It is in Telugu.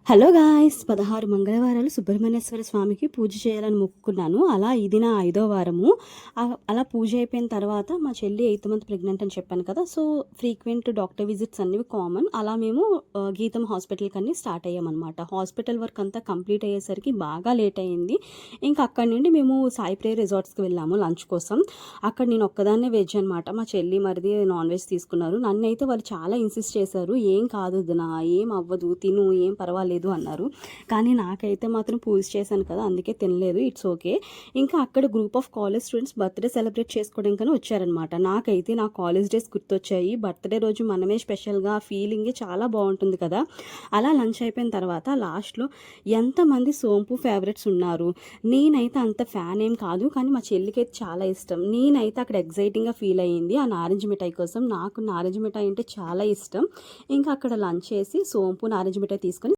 హలో గాయ్స్ 16 మంగళవారాలు సుబ్రహ్మణ్యేశ్వర స్వామికి పూజ చేయాలని మొక్కుకున్నాను. అలా ఇది నా 5వ వారము. అలా పూజ అయిపోయిన తర్వాత మా చెల్లి 8th మంత్ ప్రెగ్నెంట్ అని చెప్పాను కదా. సో ఫ్రీక్వెంట్ డాక్టర్ విజిట్స్ అనేవి కామన్. అలా మేము గీతం హాస్పిటల్కి అన్నీ స్టార్ట్ అయ్యామన్నమాట. హాస్పిటల్ వర్క్ అంతా కంప్లీట్ అయ్యేసరికి బాగా లేట్ అయ్యింది. ఇంకా అక్కడి నుండి మేము సాయి ప్రేయర్ రిసార్ట్స్కి వెళ్ళాము లంచ్ కోసం. అక్కడ నేను ఒక్కదాన్నే వెజ్ అనమాట. మా చెల్లి మరిది నాన్ వెజ్ తీసుకున్నారు. నన్ను అయితే వాళ్ళు చాలా ఇన్సిస్ట్ చేశారు, ఏం కాదు వదినా, ఏం అవ్వదు, తిను, ఏం పర్వాలేదు అన్నారు. కానీ నాకైతే మాత్రం పూజ చేశాను కదా, అందుకే తినలేదు. It's okay. ఇంకా అక్కడ group of college students birthday celebrate చేసుకోవడానికని వచ్చారనమాట. నాకైతే నా కాలేజ్ డేస్ గుర్తొచ్చాయి. బర్త్డే రోజు మనమే స్పెషల్గా ఫీలింగే చాలా బాగుంటుంది కదా. అలా లంచ్ అయిపోయిన తర్వాత లాస్ట్లో ఎంతమంది సోంపు ఫేవరెట్స్ ఉన్నారు. నేనైతే అంత ఫ్యాన్ ఏం కాదు, కానీ మా చెల్లికి అయితే చాలా ఇష్టం. నేనైతే అక్కడ ఎగ్జైటింగ్గా ఫీల్ అయ్యింది ఆ నారింజ మిఠాయి కోసం. నాకు నారింజ మిఠాయి అంటే చాలా ఇష్టం. ఇంకా అక్కడ లంచ్ చేసి సోంపు నారింజ మిఠాయి తీసుకొని